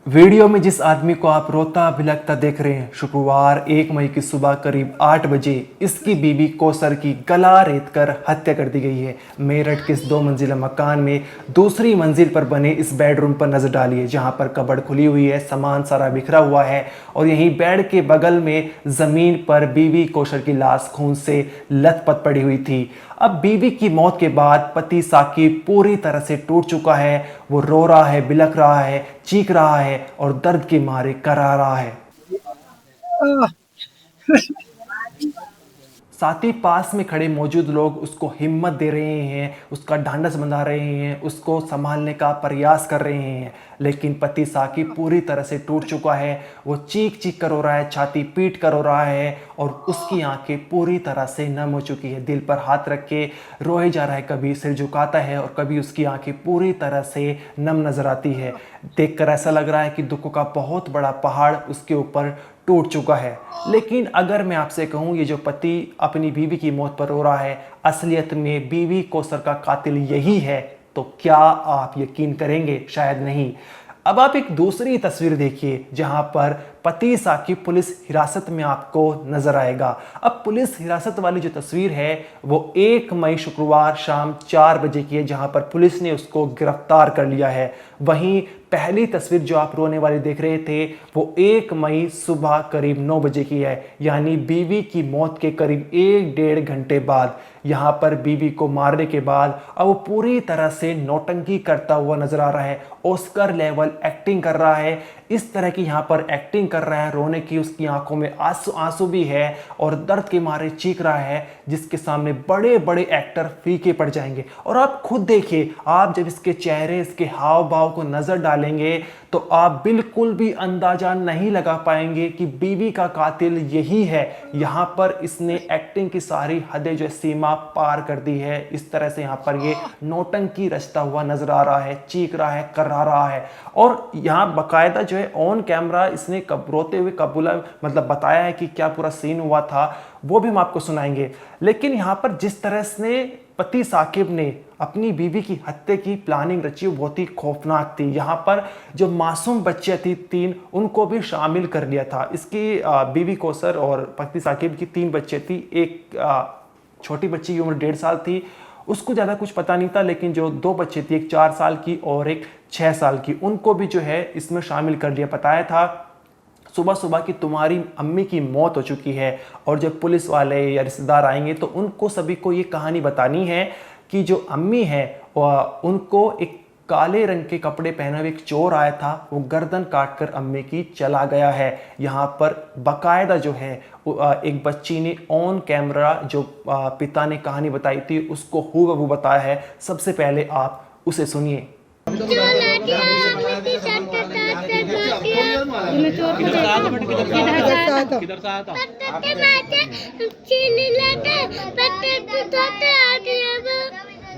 Video में जिस आदमी को आप रोता बिलखता देख रहे हैं, शुक्रवार 1 मई की सुबह करीब 8 बजे इसकी बीवी कौसर की गला रेतकर हत्या कर दी गई है। मेरठ के इस 2 मंजिला मकान में दूसरी मंजिल पर बने इस बेडरूम पर नजर डालिए, जहां पर कबर्ड खुली हुई है, सामान सारा बिखरा हुआ है और यहीं बेड के बगल में जमीन पर बीवी कौसर की लाश खून से लथपथ पड़ी हुई थी। अब बीवी की मौत के बाद पति साकिब पूरी तरह से टूट चुका है। वो रो रहा है, बिलख रहा है, चीख रहा है और दर्द के मारे करा रहा है। साथ ही पास में खड़े मौजूद लोग उसको हिम्मत दे रहे हैं, उसका ढांढस बंधा रहे हैं, उसको संभालने का प्रयास कर रहे हैं, लेकिन पति साकिब पूरी तरह से टूट चुका है। वो चीख चीख कर रो रहा है, छाती पीट कर रो रहा है और उसकी आंखें पूरी तरह से नम हो चुकी है। दिल पर हाथ रख के रोए जा रहा है, कभी सिर झुकाता है और कभी उसकी आंखें पूरी तरह से नम नजर आती है। देखकर ऐसा लग रहा है कि दुख का बहुत बड़ा पहाड़ उसके ऊपर टूट चुका है। लेकिन अगर मैं आपसे कहूं, ये जो पति अपनी बीवी की मौत पर रो रहा है, असलियत में बीवी कौसर का कातिल यही है, तो क्या आप यकीन करेंगे? शायद नहीं। अब आप एक दूसरी तस्वीर देखिए, जहां पर पति साकिब पुलिस हिरासत में आपको नजर आएगा। अब पुलिस हिरासत वाली जो तस्वीर है वो 1 मई शुक्रवार शाम 4 बजे की है, जहां पर पुलिस ने उसको गिरफ्तार कर लिया है। वहीं पहली तस्वीर जो आप रोने वाली देख रहे थे वो 1 मई सुबह करीब 9 बजे की है, यानी बीवी की मौत के करीब 1-1.5 घंटे बाद। यहां पर बीवी को मारने के बाद अब वो पूरी तरह से नौटंकी करता हुआ नजर आ रहा है, ऑस्कर लेवल एक्टिंग कर रहा है। इस तरह की यहां पर एक्टिंग कर रहा है, रोने की उसकी आंखों में आंसू आंसू भी है और दर्द के मारे चीख रहा है, जिसके सामने बड़े बड़े एक्टर फीके पड़ जाएंगे। और आप खुद देखिए, आप जब इसके चेहरे, इसके हाव भाव को नजर डालेंगे तो आप बिल्कुल भी अंदाजा नहीं लगा पाएंगे कि बीवी का कातिल यही है। यहां पर इसने एक्टिंग की सारी हदें जो सीमा पार कर दी है। इस तरह से यहां पर ये नौटंकी रचता हुआ नजर आ रहा है, चीख रहा है, कररा रहा है और यहां बकायदा जो है ऑन कैमरा इसने रोते हुए कबूला, मतलब बताया है कि क्या पूरा सीन हुआ था, वो भी हम आपको सुनाएंगे। लेकिन यहां पर जिस तरह से पति साकिब ने अपनी बीवी की हत्या की प्लानिंग रची वो बहुत ही खौफनाक थी। यहाँ पर जो मासूम बच्चे थी 3, उनको भी शामिल कर लिया था। इसकी बीवी कौसर और पति साकिब की 3 बच्चे थी। एक छोटी बच्ची की उम्र 1.5 साल थी, उसको ज़्यादा कुछ पता नहीं था, लेकिन जो 2 बच्चे थी, एक 4 साल की और एक 6 साल की, उनको भी जो है इसमें शामिल कर लिया। बताया था सुबह सुबह कि तुम्हारी अम्मी की मौत हो चुकी है और जब पुलिस वाले या रिश्तेदार आएंगे तो उनको सभी को ये कहानी बतानी है कि जो अम्मी है उनको एक काले रंग के कपड़े पहने हुए एक चोर आया था, वो गर्दन काटकर अम्मी की चला गया है। यहाँ पर बकायदा जो है एक बच्ची ने ऑन कैमरा जो पिता ने कहानी बताई थी उसको हूबहू बताया है। सबसे पहले आप उसे सुनिए।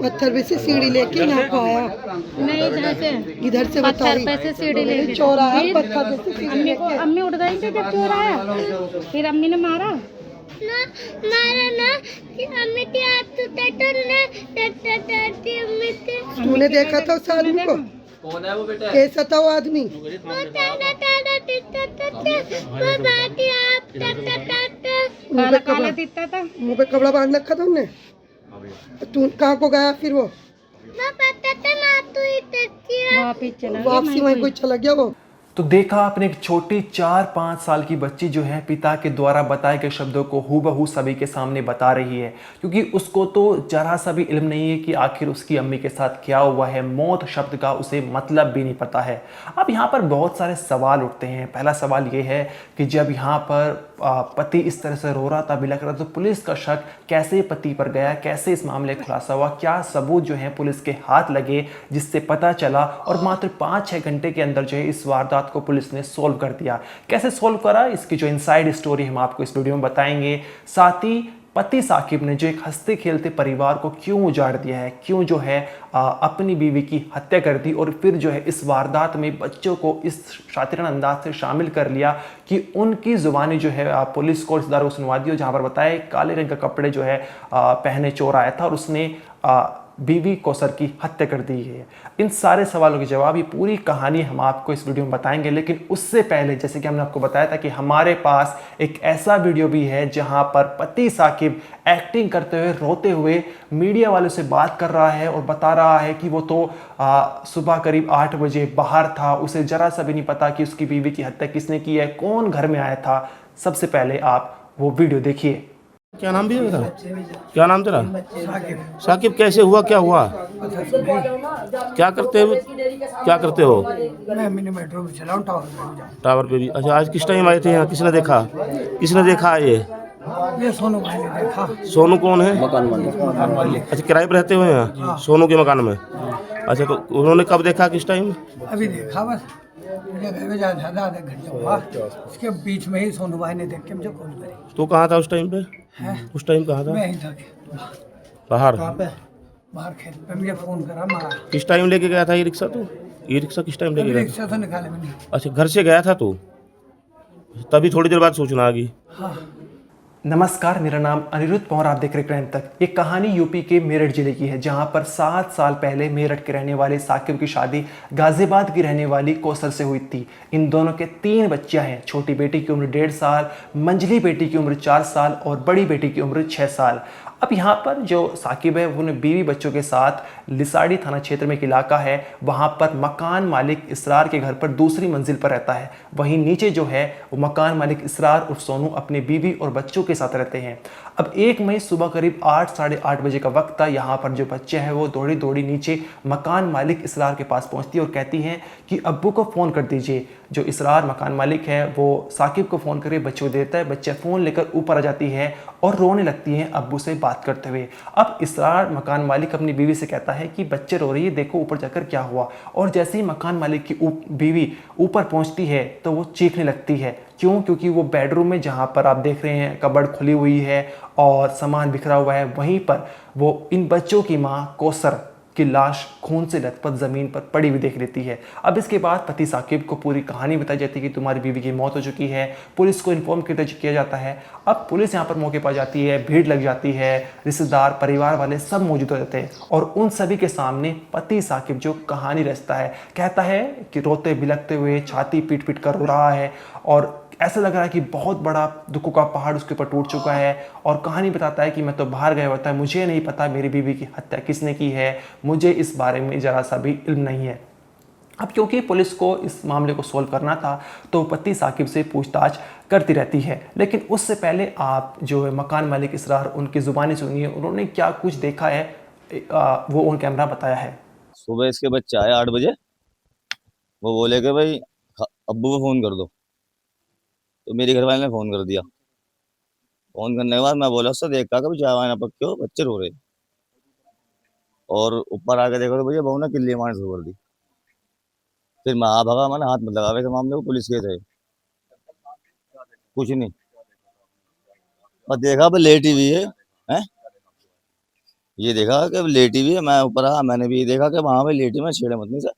पत्थर पे से सीढ़ी लेके यहाँ को आया। नहीं, इधर से पत्थर पे से सीढ़ी लेके चोर आया, पत्थर पे से सीढ़ी अम्मी को, अम्मी उठ गई थी जब चोर आया, फिर अम्मी ने मारा ना कि अम्मी की हाथ अम्मी के। तूने देखा था उस आदमी को? कौन है वो बेटा? कैसा था वो आदमी? काला काला दिखता था। मुंह पे कपड़ा बांध रखा था उनने। तू कहाँ को गया फिर वो? वापिस चला गया। वापसी वहीं कोई चला गया वो। तो देखा आपने, एक छोटी 4-5 साल की बच्ची जो है पिता के द्वारा बताए गए शब्दों को हूबहू सभी के सामने बता रही है, क्योंकि उसको तो जरा सा भी इल्म नहीं है कि आखिर उसकी अम्मी के साथ क्या हुआ है। मौत शब्द का उसे मतलब भी नहीं पता है। अब यहाँ पर बहुत सारे सवाल उठते हैं। पहला सवाल ये है कि जब यहाँ पर पति इस तरह से रो रहा था, बिलख रहा था, तो पुलिस का शक कैसे पति पर गया? कैसे इस मामले का खुलासा हुआ? क्या सबूत जो है पुलिस के हाथ लगे जिससे पता चला? और मात्र 5-6 घंटे के अंदर जो है इस वारदात को पुलिस ने सोल्व कर दिया। कैसे सोल्व करा, इसकी जो इनसाइड स्टोरी हम आपको इस वीडियो में बताएंगे। साथ ही पति साकिब ने जो एक हंसते खेलते परिवार को क्यों उजाड़ दिया है, क्यों जो है अपनी बीवी की हत्या कर दी और फिर जो है इस वारदात में बच्चों को इस शातिराना अंदाज से शामिल कर लिया कि उनकी जुबानी जो है पुलिस को, रिश्तेदारों को सुनवा दी। जहां पर बताया काले रंग का कपड़े जो है पहने चोर आया था और उसने बीवी कौसर की हत्या कर दी है। इन सारे सवालों के जवाब, ये पूरी कहानी हम आपको इस वीडियो में बताएंगे। लेकिन उससे पहले, जैसे कि हमने आपको बताया था कि हमारे पास एक ऐसा वीडियो भी है जहां पर पति साकिब एक्टिंग करते हुए, रोते हुए मीडिया वालों से बात कर रहा है और बता रहा है कि वो तो सुबह करीब 8 बजे बाहर था, उसे जरा सा भी नहीं पता कि उसकी बीवी की हत्या किसने की है, कौन घर में आया था। सबसे पहले आप वो वीडियो देखिए। क्या नाम भी है तेरा? क्या नाम तेरा? साकिब। कैसे हुआ, क्या हुआ? क्या करते हो, क्या करते हो? मैं मिनी मेट्रो में चलाऊं, टावर पे भी। अच्छा, आज किस टाइम आए थे यहाँ? किसने देखा, किसने देखा ये सोनू भाई ने देखा। सोनू कौन है? मकान मालिक। अच्छा, किराए पर रहते हुए यहाँ सोनू के मकान में? अच्छा, तो उन्होंने कब देखा, किस टाइम? अभी देखा बस, मुझे घर में ज्यादा आधे घंटे हुआ, इसके बीच में ही सोनू भाई ने देख के मुझे कॉल करी। तो कहाँ था उस टाइम पे? उस टाइम कहाँ था? मैं ही था बाहर। बाहर खेत पे, मुझे फोन करा मारा। किस टाइम लेके गया था ये रिक्शा? तो ये रिक्शा किस टाइम लेके गया था? रिक्शा तो निकाले मैंने। अच्छा, घर से गया था तू, तभी थोड़ी देर बाद सूचना आ गई। हाँ। नमस्कार, मेरा नाम अनिरुद्ध पवार, आप देख रहे हैं क्राइम तक। ये कहानी यूपी के मेरठ जिले की है, जहां पर 7 साल पहले मेरठ के रहने वाले साकिब की शादी गाजियाबाद की रहने वाली कौसर से हुई थी। इन दोनों के 3 बच्चियां हैं। छोटी बेटी की उम्र 1.5 साल, मंझली बेटी की उम्र 4 साल और बड़ी बेटी की उम्र 6 साल। अब यहाँ पर जो साकिब है वो बीवी बच्चों के साथ लिसाड़ी थाना क्षेत्र में एक इलाका है, वहाँ पर मकान मालिक इसरार के घर पर दूसरी मंजिल पर रहता है। वहीं नीचे जो है वो मकान मालिक इसरार और सोनू अपने बीवी और बच्चों के साथ रहते हैं। अब 1 मई सुबह करीब 8 साढ़े 8 बजे का वक्त था। यहाँ पर जो बच्चे हैं वो दौड़ी दौड़ी नीचे मकान मालिक इसरार के पास पहुँचती है और कहती हैं कि अब्बू को फ़ोन कर दीजिए। जो इसरार मकान मालिक है वो साकिब को फ़ोन करके बच्चे को देता है। बच्चा फ़ोन लेकर ऊपर आ जाती है और रोने लगती हैं अब्बू से बात करते हुए। अब इसरार मकान मालिक अपनी बीवी से कहता है कि बच्चे रो रही है, देखो ऊपर जाकर क्या हुआ। और जैसे ही मकान मालिक की बीवी ऊपर पहुंचती है तो वो चीखने लगती है। क्यों? क्योंकि वो बेडरूम में, जहां पर आप देख रहे हैं कबर्ड खुली हुई है और सामान बिखरा हुआ है, वहीं पर वो इन बच्चों की मां कौसर की लाश खून से लथपथ ज़मीन पर पड़ी हुई देख लेती है। अब इसके बाद पति साकिब को पूरी कहानी बताई जाती है कि तुम्हारी बीवी की मौत हो चुकी है। पुलिस को इन्फॉर्म किया जाता है। अब पुलिस यहाँ पर मौके पर जाती है, भीड़ लग जाती है, रिश्तेदार परिवार वाले सब मौजूद हो जाते हैं और उन सभी के सामने पति साकिब जो कहानी रचता है, कहता है कि रोते बिलखते हुए छाती पीट पीट कर रो रहा है और ऐसा लग रहा है कि बहुत बड़ा दुखों का पहाड़ उसके ऊपर टूट चुका है। और कहानी बताता है कि मैं तो बाहर गया हुआ था, मुझे नहीं पता मेरी बीवी की हत्या किसने की है, मुझे इस बारे में ज़रा सा भी इल्म नहीं है। अब क्योंकि पुलिस को इस मामले को सोल्व करना था तो पति साकिब से पूछताछ करती रहती है। लेकिन उससे पहले आप जो है मकान मालिक इसरार, उनकी ज़ुबानी सुनिए, उन्होंने क्या कुछ देखा है वो ऑन कैमरा बताया है। सुबह इसके बच्चे आए 8 बजे, वो बोले कि भाई अब्बू को फ़ोन कर दो। तो मेरी घरवाले ने फ़ोन कर दिया। फ़ोन करने के बाद मैं बोला उससे, देखा कभी चाय वाय ना पक्के हो, बच्चे रो रहे। और ऊपर आके देखो तो भैया बहू ने किल्ली मारना शुरू कर दी। फिर मैं भगा, मैंने हाथ में लगा, वैसे मामले को पुलिस के थे कुछ नहीं। और देखा अब लेटी हुई है, ये देखा कि अब लेटी हुई है। मैं ऊपर आया, मैंने भी देखा कि वहाँ पे लेटी, मैं छेड़े मत नहीं सर।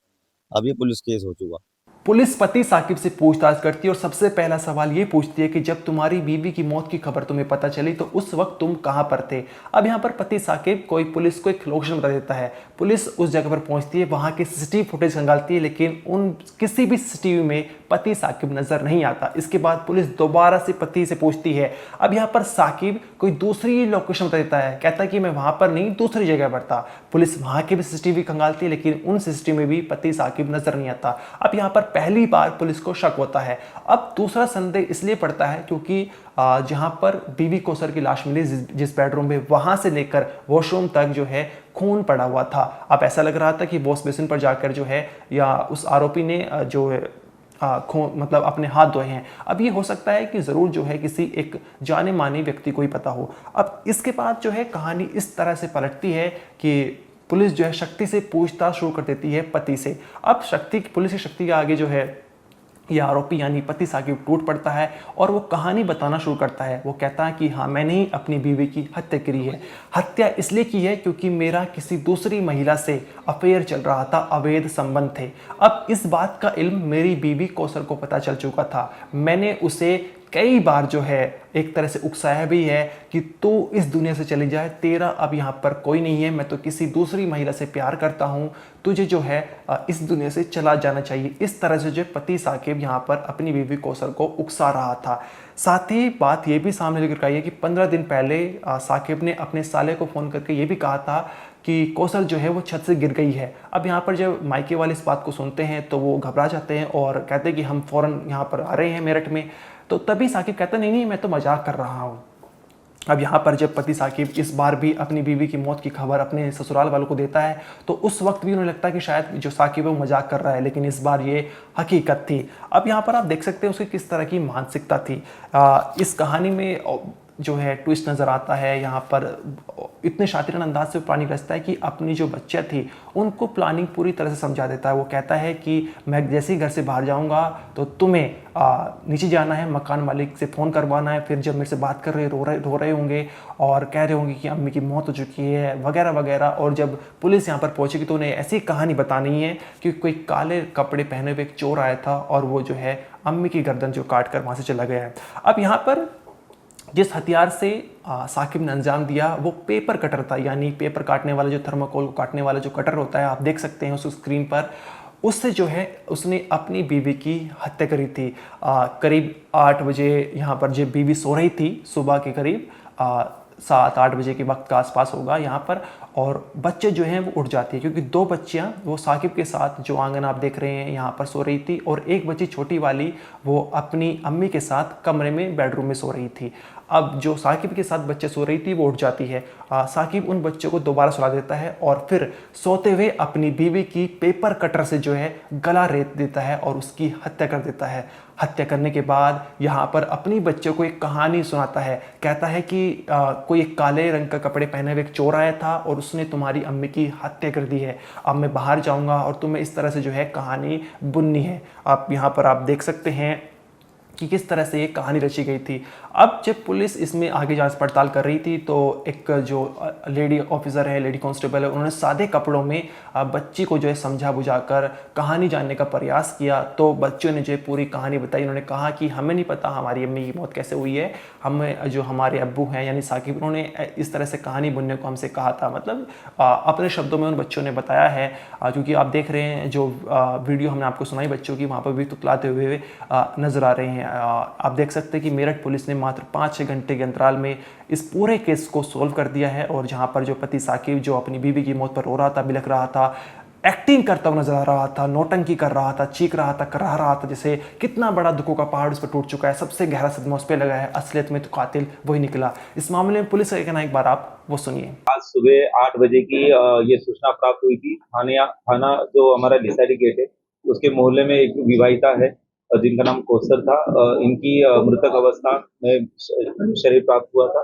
अब ये पुलिस केस हो चुका। पुलिस पति साकिब से पूछताछ करती है और सबसे पहला सवाल ये पूछती है कि जब तुम्हारी बीवी की मौत की खबर तुम्हें पता चली तो उस वक्त तुम कहां पर थे। अब यहां पर पति साकिब पुलिस को एक लोकेशन बता देता है। पुलिस उस जगह पर पहुंचती है, वहां की सीसीटीवी फुटेज खंगालती है, लेकिन उन किसी भी सीसीटीवी में पति साकिब नजर नहीं आता। इसके बाद पुलिस दोबारा से पति से पूछती है। अब यहाँ पर साकिब कोई दूसरी लोकेशन बता देता है, कहता है कि मैं वहां पर नहीं, दूसरी जगह पर था। पुलिस वहां की भी सीसीटीवी खंगालती है, लेकिन उन सीसीटीवी में भी पति साकिब नजर नहीं आता। अब यहाँ पर पहली बार पुलिस को शक होता है। अब दूसरा संदेह इसलिए पड़ता है क्योंकि जहां पर बीवी कौसर की लाश मिली जिस बेडरूम में, वहां से लेकर वॉशरूम तक जो है खून पड़ा हुआ था। अब ऐसा लग रहा था कि वॉश बेसिन पर जाकर जो है या उस आरोपी ने जो है खून मतलब अपने हाथ धोए हैं। अब ये हो सकता है कि ज़रूर जो है किसी एक जाने माने व्यक्ति को ही पता हो। अब इसके बाद जो है कहानी इस तरह से पलटती है कि पुलिस जो है शक्ति से पूछताछ शुरू कर देती है पति से। अब पुलिस की शक्ति के आगे जो है ये आरोपी यानी पति साकिब टूट पड़ता है और वो कहानी बताना शुरू करता है। वो कहता है कि हाँ, मैंने ही अपनी बीवी की हत्या करी है। हत्या इसलिए की है क्योंकि मेरा किसी दूसरी महिला से अफेयर चल रहा था, अवैध संबंध थे। अब इस बात का इल्म मेरी बीवी कौसर को पता चल चुका था। मैंने उसे कई बार जो है एक तरह से उकसाया भी है कि तू इस दुनिया से चली जाए, तेरा अब यहाँ पर कोई नहीं है, मैं तो किसी दूसरी महिला से प्यार करता हूँ, तुझे जो है इस दुनिया से चला जाना चाहिए। इस तरह से जो पति साकिब यहाँ पर अपनी बीवी कौसर को उकसा रहा था। साथ ही बात ये भी सामने लेकर आई है कि 15 दिन पहले साकिब ने अपने साले को फ़ोन करके ये भी कहा था कि कौसर जो है वो छत से गिर गई है। अब यहाँ पर जब मायके वाले इस बात को सुनते हैं तो वो घबरा जाते हैं और कहते हैं कि हम फ़ौरन यहाँ पर आ रहे हैं मेरठ में। तो तभी साकिब कहता नहीं नहीं, मैं तो मजाक कर रहा हूँ। अब यहाँ पर जब पति साकिब इस बार भी अपनी बीवी की मौत की खबर अपने ससुराल वालों को देता है तो उस वक्त भी उन्हें लगता है कि शायद जो साकिब है वो मजाक कर रहा है, लेकिन इस बार ये हकीकत थी। अब यहाँ पर आप देख सकते हैं उसकी किस तरह की मानसिकता थी। इस कहानी में जो है ट्विस्ट नज़र आता है। यहाँ पर इतने शातिराना अंदाज से प्लानिंग रचता है कि अपनी जो बच्चा थी उनको प्लानिंग पूरी तरह से समझा देता है। वो कहता है कि मैं जैसे ही घर से बाहर जाऊँगा तो तुम्हें नीचे जाना है, मकान मालिक से फ़ोन करवाना है, फिर जब मेरे से बात कर रहे रो रहे होंगे और कह रहे होंगे कि अम्मी की मौत हो चुकी है वगैरह वगैरह। और जब पुलिस यहाँ पर पहुँचेगी तो उन्हें ऐसी कहानी बतानी है कि कोई काले कपड़े पहने हुए एक चोर आया था और वो जो है अम्मी की गर्दन जो काट कर वहाँ से चला गया है। अब यहाँ पर जिस हथियार से साकिब ने अंजाम दिया वो पेपर कटर था, यानी पेपर काटने वाला, जो थर्माकोल को काटने वाला जो कटर होता है, आप देख सकते हैं उस स्क्रीन पर। उससे जो है उसने अपनी बीवी की हत्या करी थी। करीब 8 बजे यहाँ पर जब बीवी सो रही थी, सुबह के करीब 7-8 बजे के वक्त का आसपास होगा यहाँ पर, और बच्चे जो हैं वो उठ जाती है क्योंकि 2 बच्चियाँ वो साकिब के साथ जो आंगन आप देख रहे हैं यहाँ पर सो रही थी और एक बच्ची छोटी वाली वो अपनी अम्मी के साथ कमरे में बेडरूम में सो रही थी। अब जो साकिब के साथ बच्चे सो रही थी वो उठ जाती है। साकिब उन बच्चों को दोबारा सुला देता है और फिर सोते हुए अपनी बीवी की पेपर कटर से जो है गला रेत देता है और उसकी हत्या कर देता है। हत्या करने के बाद यहाँ पर अपनी बच्चों को एक कहानी सुनाता है। कहता है कि कोई एक काले रंग का कपड़े पहने हुए एक चोर आया था और उसने तुम्हारी अम्मी की हत्या कर दी है। अब मैं बाहर जाऊँगा और तुम्हें इस तरह से जो है कहानी बुननी है। आप यहाँ पर आप देख सकते हैं कि किस तरह से ये कहानी रची गई थी। अब जब पुलिस इसमें आगे जांच पड़ताल कर रही थी तो एक जो लेडी ऑफिसर है, लेडी कांस्टेबल है, उन्होंने सादे कपड़ों में बच्ची को जो है समझा बुझाकर कहानी जानने का प्रयास किया। तो बच्चों ने जो पूरी कहानी बताई। उन्होंने कहा कि हमें नहीं पता हमारी अम्मी की मौत कैसे हुई है, हमें जो हमारे अब्बू हैं यानी साकिब, उन्होंने इस तरह से कहानी बुनने को हमसे कहा था। मतलब अपने शब्दों में उन बच्चों ने बताया है, क्योंकि आप देख रहे हैं जो वीडियो हमने आपको सुनाई बच्चों की, वहाँ पर भी तुतलाते हुए नजर आ रहे हैं। आप देख सकते हैं कि मेरठ पुलिस ने मात्र 5-6 घंटे के अंतराल में इस पूरे केस को सोल्व कर दिया है। और जहां पर जो पति साकिब जो अपनी बीवी की मौत पर रो रहा था, बिलख रहा था, एक्टिंग करता हुआ नजर आ रहा था, नौटंकी कर रहा था, चीख रहा था, कराह रहा था, जैसे कितना बड़ा दुखों का पहाड़ उस पर टूट चुका है, सबसे गहरा सदमा उस पर लगा है, असलियत में तो कातिल वही निकला। इस मामले में पुलिस का कहना एक बार आप वो सुनिए। आज सुबह 8 बजे की ये सूचना प्राप्त हुई थी। थाना जो हमारा लिसारी गेट है उसके मोहल्ले में एक विवाहिता है जिनका नाम कौसर था। इनकी मृतक अवस्था में शरीर प्राप्त हुआ था।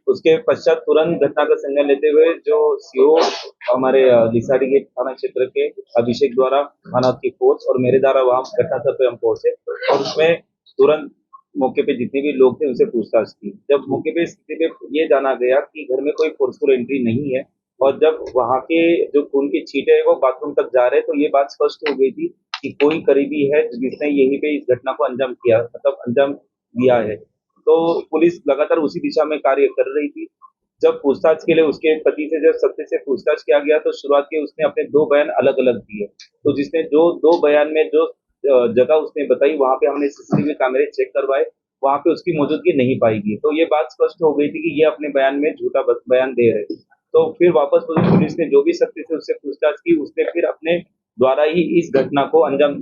उसके पश्चात तुरंत घटना का संज्ञान लेते हुए जो सीओ हमारे लिसारी गेट थाना क्षेत्र के अभिषेक द्वारा थाना की फोर्स और मेरे द्वारा वहां घटनास्थल पे हम पहुंचे और उसमें तुरंत मौके पे जितने भी लोग थे उनसे पूछताछ की। जब मौके पे स्थिति पे ये जाना गया कि घर में कोई फोर्सफुल एंट्री नहीं है और जब वहां के जो खून की छींटे है वो बाथरूम तक जा रहे, तो ये बात स्पष्ट हो गई थी कि कोई करीबी है जिसने यहीं पे इस घटना को अंजाम किया, मतलब अंजाम दिया है। तो पुलिस लगातार उसी दिशा में कार्य कर रही थी। जब पूछताछ के लिए उसके पति से जब सत्य से पूछताछ किया गया तो शुरुआत के उसने अपने 2 बयान अलग अलग दिए। तो जिसने जो 2 बयान में जो जगह उसने बताई वहां पे हमने सीसीटीवी कैमरे चेक करवाए, वहां पे उसकी मौजूदगी नहीं पाई गई। तो ये बात स्पष्ट हो गई थी कि ये अपने बयान में झूठा बयान दे रहे। तो फिर वापस पुलिस ने जो भी सत्य से उससे पूछताछ की, उसने फिर अपने द्वारा ही इस घटना को अंजाम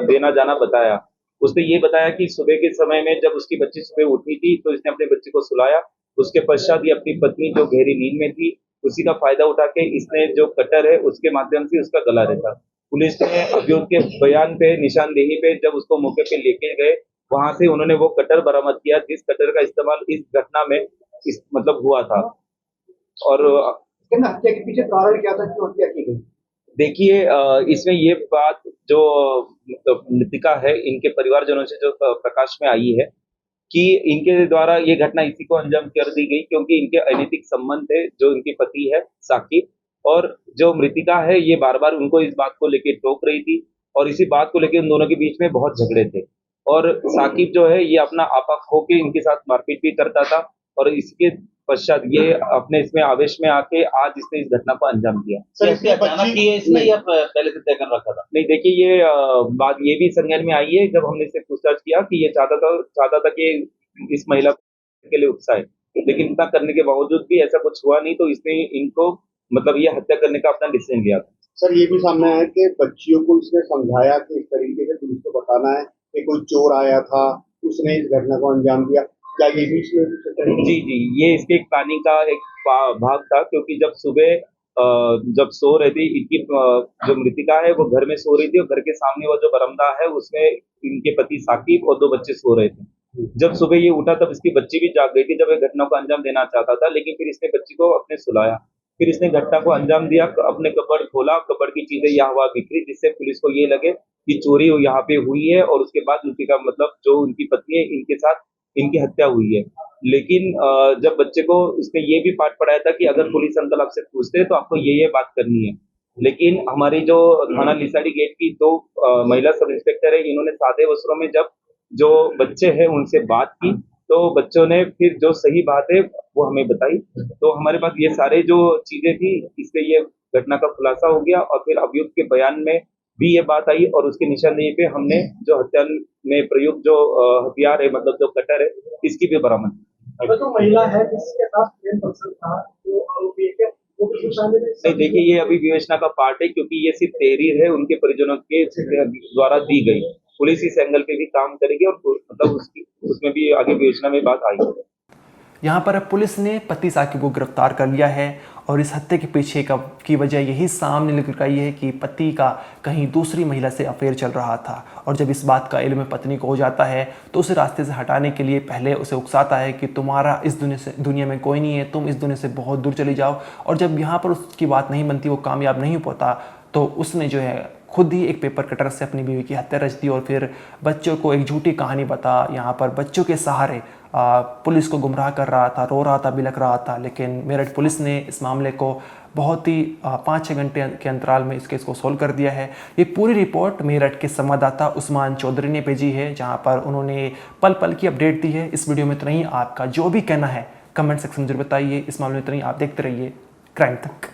देना जाना बताया। उसने ये बताया कि सुबह के समय में जब उसकी बच्ची सुबह उठी थी तो इसने अपने बच्चे को सुलाया। उसके पश्चात ये अपनी पत्नी जो गहरी नींद में थी उसी का फायदा उठा के इसने जो कटर है उसके माध्यम से उसका गला रेता। पुलिस ने अभियुक्त के बयान पे निशानदेही पे जब उसको मौके पे लेके गए, वहां से उन्होंने वो कटर बरामद किया जिस कटर का इस्तेमाल इस घटना में मतलब हुआ था। और हत्या के पीछे कारण क्या था, क्यों हत्या की गई? देखिए, इसमें ये बात जो मृतिका है इनके परिवारजनों से जो प्रकाश में आई है कि इनके द्वारा ये घटना इसी को अंजाम कर दी गई क्योंकि इनके अनैतिक संबंध थे। जो इनके पति है साकिब और जो मृतिका है ये बार बार उनको इस बात को लेकर टोक रही थी और इसी बात को लेकर उन दोनों के बीच में बहुत झगड़े थे। और साकिब जो है ये अपना आपा खो के इनके साथ मारपीट भी करता था और इसके पश्चात ये अपने इसमें आवेश में आके आज इसने इस घटना को अंजाम दिया। सर इसने अचानक किया इसने या पहले से तय कर रखा था? नहीं देखिए ये बात ये भी संज्ञान में आई है जब हमने इससे पूछताछ किया कि ये चाहता था कि इस महिला के लिए उकसाए, लेकिन इतना करने के बावजूद भी ऐसा कुछ हुआ नहीं, तो इसने इनको मतलब ये हत्या करने का अपना डिसीजन लिया था। सर ये भी सामने आया कि बच्चियों को इसने समझाया कि इस तरीके से पुलिस को बताना है कि कोई चोर आया था, उसने इस घटना को अंजाम दिया, क्या ये भी इसमें? जी जी, ये इसके प्लानिंग का एक भाग था, क्योंकि जब सुबह जब सो रही थी इनकी जो मृतिका है वो घर में सो रही थी और घर के सामने वो जो बरामदा है उसमें इनके पति साकिब और 2 बच्चे सो रहे थे। जब सुबह ये उठा तब इसकी बच्ची भी जाग गई थी जब ये घटना को अंजाम देना चाहता था, लेकिन फिर इसने बच्ची को अपने सुलाया, फिर इसने घटना को अंजाम दिया, अपने कपड़ खोला, कपड़ की चीजें यहाँ वहाँ बिखरी, जिससे पुलिस को ये लगे कि चोरी यहाँ पे हुई है और उसके बाद उनकी का मतलब जो उनकी पत्नी है इनके साथ इनकी हत्या हुई है। लेकिन जब बच्चे को इसने ये भी पाठ पढ़ाया था कि अगर पुलिस अंकल आपसे पूछते हैं तो आपको ये बात करनी है, लेकिन हमारी जो थाना लिसाड़ी गेट की 2 महिला सब इंस्पेक्टर है, इन्होंने सादे वस्त्रों में जब जो बच्चे हैं उनसे बात की तो बच्चों ने फिर जो सही बात है वो हमें बताई, तो हमारे पास ये सारे जो चीजें थी इससे ये घटना का खुलासा हो गया और फिर अभियुक्त के बयान में भी ये बात आई और उसकी निशानदेही पे हमने जो हत्या में प्रयुक्त जो हथियार है मतलब जो कटर है इसकी भी बरामद। जो महिला है जिसके साथ प्रेम प्रसंग था जो आरोपी है वो भी शामिल है? नहीं देखिए ये अभी विवेचना का पार्ट है, क्योंकि ये सिर्फ तहरीर है उनके परिजनों के द्वारा दी गई, पुलिस इस एंगल पे भी काम करेगी और मतलब उसमें भी आगे विवेचना में बात आएगी। यहाँ पर अब पुलिस ने पति साकिब को गिरफ्तार कर लिया है और इस हत्या के पीछे की वजह यही सामने निकल आई है कि पति का कहीं दूसरी महिला से अफेयर चल रहा था और जब इस बात का इल्म पत्नी को हो जाता है तो उसे रास्ते से हटाने के लिए पहले उसे उकसाता है कि तुम्हारा इस दुनिया में कोई नहीं है, तुम इस दुनिया से बहुत दूर चली जाओ, और जब यहाँ पर उसकी बात नहीं बनती, वो कामयाब नहीं हो पाता, तो उसने जो है खुद ही एक पेपर कटर से अपनी बीवी की हत्या रच दी और फिर बच्चों को एक झूठी कहानी बता यहाँ पर बच्चों के सहारे पुलिस को गुमराह कर रहा था, रो रहा था, बिलख रहा था। लेकिन मेरठ पुलिस ने इस मामले को बहुत ही 5-6 घंटे के अंतराल में इस केस को सोल्व कर दिया है। ये पूरी रिपोर्ट मेरठ के संवाददाता उस्मान चौधरी ने भेजी है, जहाँ पर उन्होंने पल पल की अपडेट दी है। इस वीडियो में इतना ही, आपका जो भी कहना है कमेंट सेक्शन में जरूर बताइए। इस मामले में इतना ही, आप देखते रहिए क्राइम तक।